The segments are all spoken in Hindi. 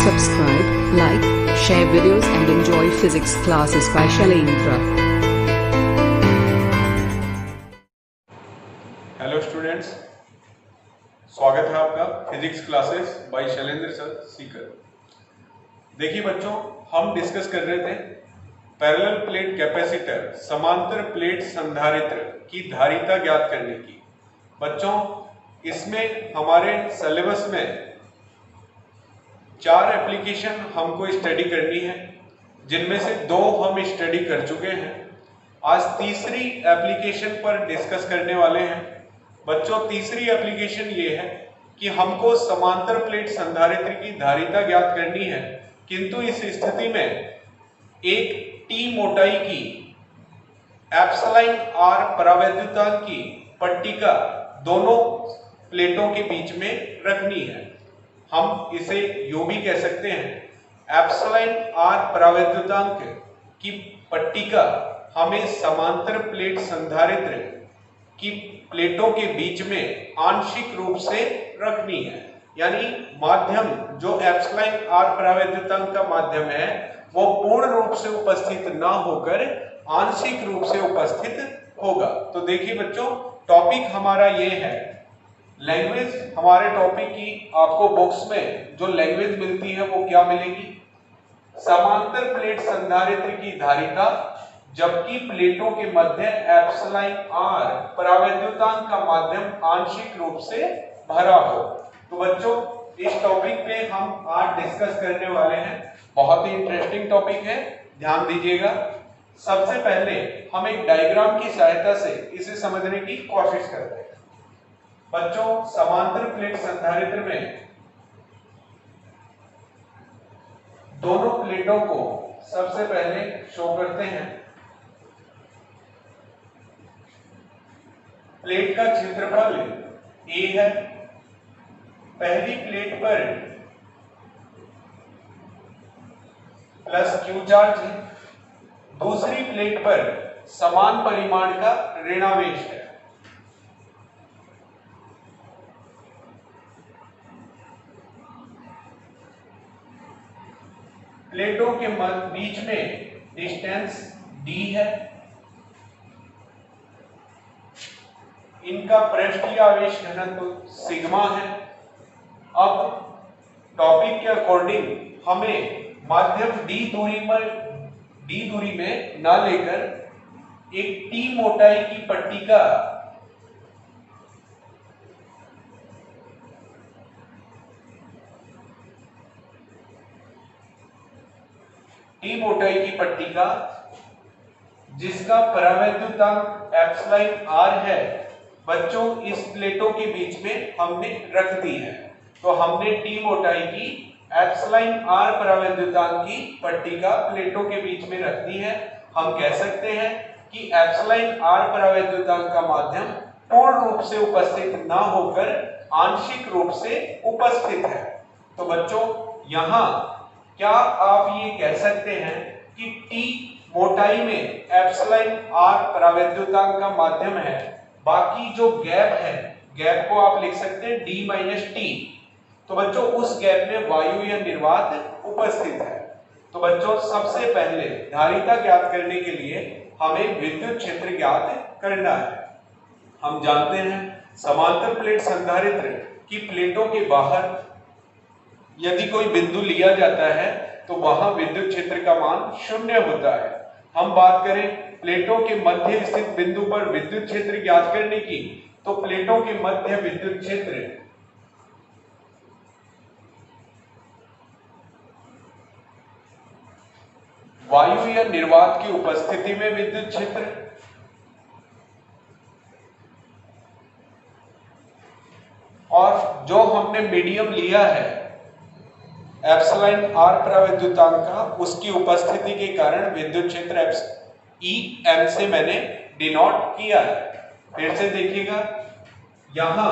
subscribe, like, share videos and enjoy physics classes by Shailendra. Hello students, स्वागत है आपका physics classes bye Shailendra sir Sikar. देखिए बच्चों, हम डिस्कस कर रहे थे पैरेलल प्लेट कैपेसिटर समांतर प्लेट संधारित्र की धारिता ज्ञात करने की। बच्चों, इसमें हमारे सिलेबस में 4 एप्लीकेशन हमको स्टडी करनी है, जिनमें से 2 हम स्टडी कर चुके हैं। आज तीसरी एप्लीकेशन पर डिस्कस करने वाले हैं। बच्चों, तीसरी एप्लीकेशन ये है कि हमको समांतर प्लेट संधारित्र की धारिता ज्ञात करनी है, किंतु इस स्थिति में एक टी मोटाई की एप्सिलॉन आर परावैद्युतांक की पट्टिका दोनों प्लेटों के बीच में रखनी है। हम इसे यूं भी कह सकते हैं, एप्सिलॉन आर परावैद्युतांक की पट्टिका हमें समांतर प्लेट संधारित्र की प्लेटों के बीच में आंशिक रूप से रखनी है। यानी माध्यम जो एप्सिलॉन आर परावैद्युतांक का माध्यम है वो पूर्ण रूप से उपस्थित ना होकर आंशिक रूप से उपस्थित होगा। तो देखिए बच्चों, टॉपिक हमारा ये है लैंग्वेज। हमारे टॉपिक की आपको बुक्स में जो लैंग्वेज मिलती है वो क्या मिलेगी? समांतर प्लेट संधारित्र की धारिता जबकि प्लेटों के मध्य एप्सिलॉन आर परावैद्युतांक का माध्यम आंशिक रूप से भरा हो। तो बच्चों, इस टॉपिक पे हम आज डिस्कस करने वाले हैं। बहुत ही इंटरेस्टिंग टॉपिक है, ध्यान दीजिएगा। सबसे पहले हम एक डायग्राम की सहायता से इसे समझने की कोशिश करते हैं। बच्चों, समांतर प्लेट संधारित्र में दोनों प्लेटों को सबसे पहले शो करते हैं। प्लेट का क्षेत्रफल A है। पहली प्लेट पर प्लस Q चार्ज है, दूसरी प्लेट पर समान परिमाण का ऋणावेश है। प्लेटों के बीच में डिस्टेंस D है। इनका पृष्ठीय आवेश घनत्व सिग्मा है। अब टॉपिक के अकॉर्डिंग हमें माध्यम D दूरी में ना लेकर एक T मोटाई की पट्टिका जिसका परावैद्युतांक एप्सिलॉन आर है, बच्चों इस प्लेटों के बीच में हमने रख दी है। तो हमने टी मोटाई की एप्सिलॉन आर परावैद्युतांक की पट्टिका प्लेटों के बीच में रख दी है। हम कह सकते हैं कि एप्सिलॉन आर परावैद्युतांक का माध्यम पूर्ण रूप से उपस्थित ना होकर आंशिक रूप से उपस्थित है। तो बच्चों, यहां क्या आप ये कह सकते हैं कि टी मोटाई में एप्सिलॉन आर परावैद्युतांक का माध्यम है, बाकी जो गैप है, गैप को आप लिख सकते हैं d माइनस टी। तो बच्चों, उस गैप में वायु या निर्वात उपस्थित है। तो बच्चों, सबसे पहले धारिता ज्ञात करने के लिए हमें विद्युत क्षेत्र ज्ञात करना है। हम जानते हैं समांतर प्लेट संधारित्र की प्लेटों के बाहर यदि कोई बिंदु लिया जाता है तो वहां विद्युत क्षेत्र का मान 0 होता है। हम बात करें प्लेटों के मध्य स्थित बिंदु पर विद्युत क्षेत्र ज्ञात करने की, तो प्लेटों के मध्य विद्युत क्षेत्र वायु या निर्वात की उपस्थिति में विद्युत क्षेत्र और जो हमने मीडियम लिया है एप्सिलॉन आर परावैद्युतांक का, उसकी उपस्थिति के कारण विद्युत क्षेत्र ई एम से मैंने डिनोट किया है। फिर से देखिएगा, यहां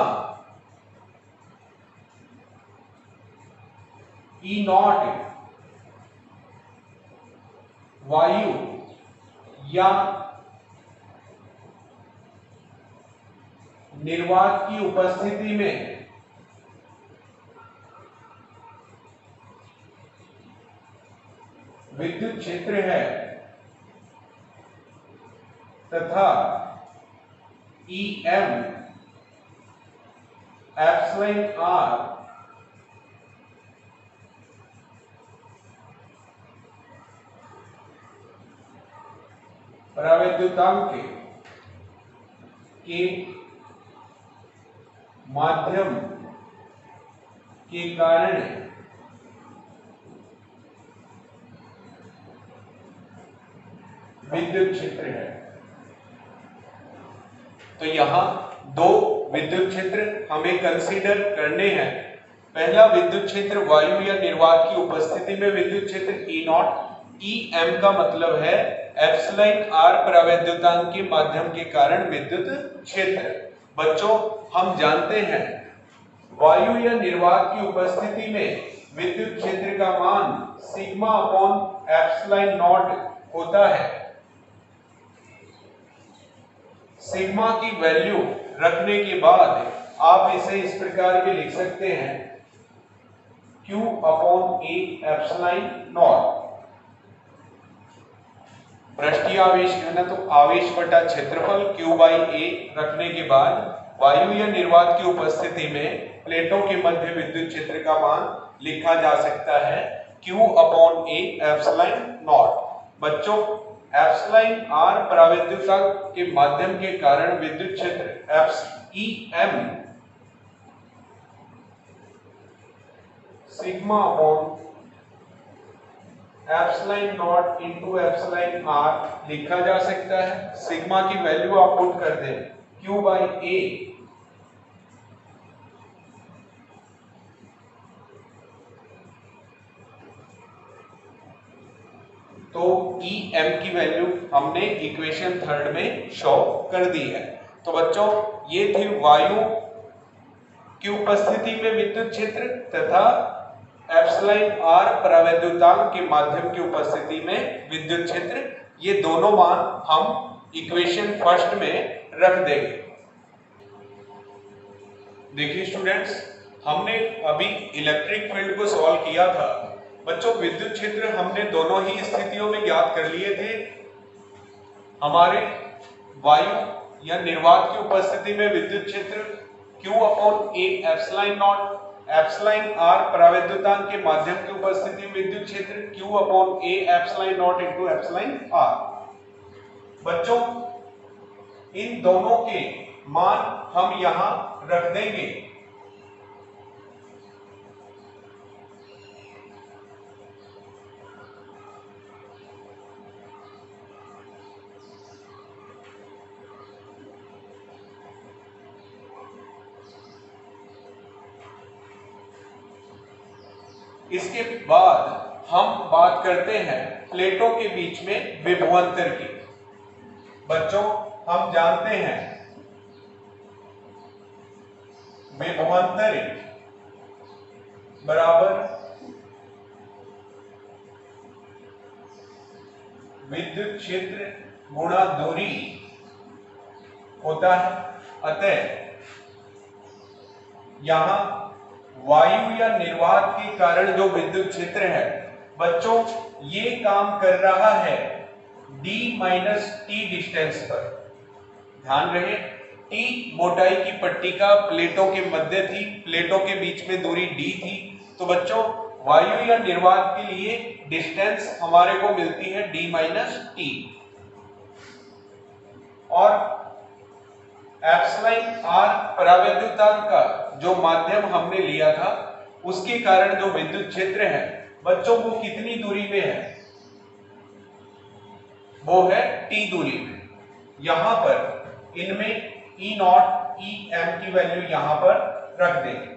ई नॉट वायु या निर्वात की उपस्थिति में विद्युत क्षेत्र है तथा EM एप्सिलॉन R परावैद्युतांक के माध्यम के कारण विद्युत क्षेत्र है। तो यहां दो विद्युत क्षेत्र हमें कंसीडर करने हैं। पहला विद्युत क्षेत्र वायु या निर्वात की उपस्थिति में विद्युत क्षेत्र E0, EM का मतलब है एप्सिलॉन R परावैद्युतांक के माध्यम के कारण विद्युत क्षेत्र। बच्चों हम जानते हैं वायु या निर्वात की उपस्थिति में विद्युत क्षेत्र का मान सिग्मा अपॉन एप्सिलॉन नॉट होता है। सिग्मा की वैल्यू रखने के बाद आप इसे इस प्रकार भी लिख सकते हैं Q upon A epsilon not. पृष्ठीय आवेश घनत्व आवेश बटा क्षेत्रफल Q बाई A रखने के बाद वायु या निर्वात की उपस्थिति में प्लेटों के मध्य विद्युत क्षेत्र का मान लिखा जा सकता है Q upon A epsilon not. बच्चों एप्सिलॉन R परावैद्युतांक के माध्यम के कारण विद्युत क्षेत्र EM sigma upon epsilon not into epsilon R लिखा जा सकता है। सिग्मा की वैल्यू आप पुट कर दें Q बाई A तो EM की वैल्यू हमने इक्वेशन थर्ड में शो कर दी है। तो बच्चों ये थी वायु की उपस्थिति में विद्युत क्षेत्र तथा एप्सिलॉन R परावैद्युतांक के माध्यम की उपस्थिति में विद्युत क्षेत्र। ये दोनों मान हम इक्वेशन फर्स्ट में रख देंगे। देखिए स्टूडेंट्स, हमने अभी इलेक्ट्रिक फील्ड को सॉल्व किया था। बच्चों विद्युत क्षेत्र हमने दोनों ही स्थितियों में ज्ञात कर लिए थे। हमारे वायु या निर्वात की उपस्थिति में विद्युत क्षेत्र Q upon A epsilon not, epsilon R परावैद्युतांक के माध्यम की उपस्थिति में विद्युत क्षेत्र Q upon A epsilon not into epsilon R। बच्चों इन दोनों के मान हम यहां रख देंगे। इसके बाद हम बात करते हैं प्लेटों के बीच में विभवांतर की। बच्चों हम जानते हैं विभवांतर बराबर विद्युत क्षेत्र गुणा दूरी होता है। अतः यहां वायु या निर्वात के कारण जो विद्युत क्षेत्र है बच्चों ये काम कर रहा है d माइनस टी डिस्टेंस पर। ध्यान रहे t मोटाई की पट्टिका प्लेटों के मध्य थी, प्लेटों के बीच में दूरी d थी। तो बच्चों वायु या निर्वात के लिए डिस्टेंस हमारे को मिलती है d माइनस टी। और एप्सिलॉन R परावैद्युतांक का जो माध्यम हमने लिया था उसके कारण जो विद्युत क्षेत्र है बच्चों वो कितनी दूरी में है? वो है t दूरी में। यहां पर इनमें E0, EM की वैल्यू यहां पर रख देंगे।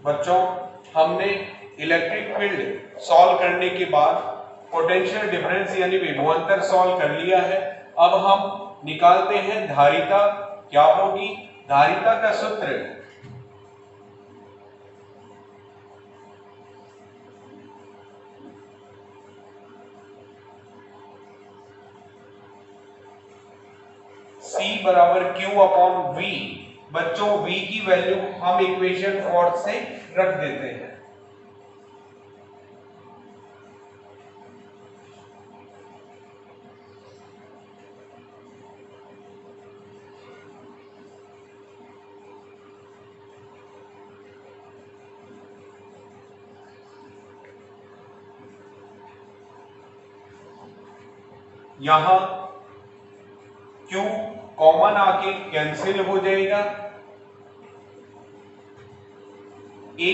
बच्चों हमने इलेक्ट्रिक फील्ड सॉल्व करने के बाद पोटेंशियल डिफरेंस यानी विभवांतर सॉल्व कर लिया है। अब हम निकालते हैं धारिता क्या होगी। धारिता का सूत्र C बराबर Q अपॉन V। बच्चों V की वैल्यू हम इक्वेशन 4 से रख देते हैं। यहां Q कॉमन आके कैंसिल हो जाएगा। A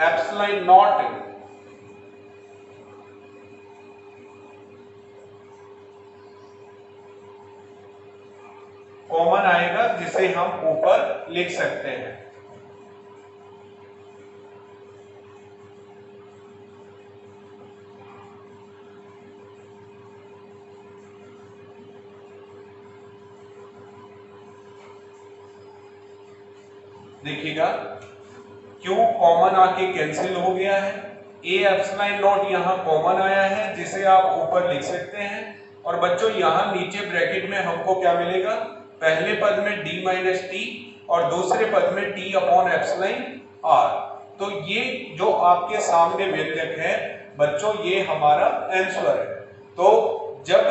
एप्सिलॉन नॉट कॉमन आएगा, जिसे हम ऊपर लिख सकते हैं। देखिएगा Q कॉमन आके कैंसिल हो गया है। A एप्सिलॉन नॉट यहां कॉमन आया है, जिसे आप ऊपर लिख सकते हैं। और बच्चों यहां नीचे ब्रैकेट में हमको क्या मिलेगा, पहले पद में d माइनस टी और दूसरे पद में t अपॉन एप्सिलॉन r। तो ये जो आपके सामने व्यंजक है बच्चों, ये हमारा आंसर है। तो जब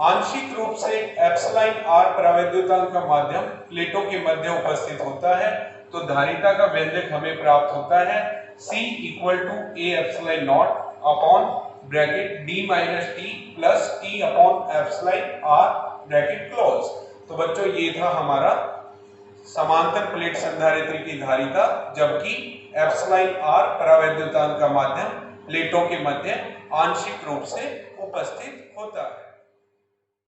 आंशिक रूप से एप्सिलॉन r परावैद्युतांक का माध्यम प्लेटों के मध्य उपस्थित होता है तो धारिता का व्यंजक हमें प्राप्त होता है C equal to A epsilon naught upon bracket d minus T plus t upon epsilon r bracket close. तो बच्चों ये था हमारा समांतर प्लेट संधारित्र की धारिता, जबकि एप्सिलॉन r परावैद्युतांक का माध्यम प्लेटों के मध्य आंशिक रूप से उपस्थित होता है।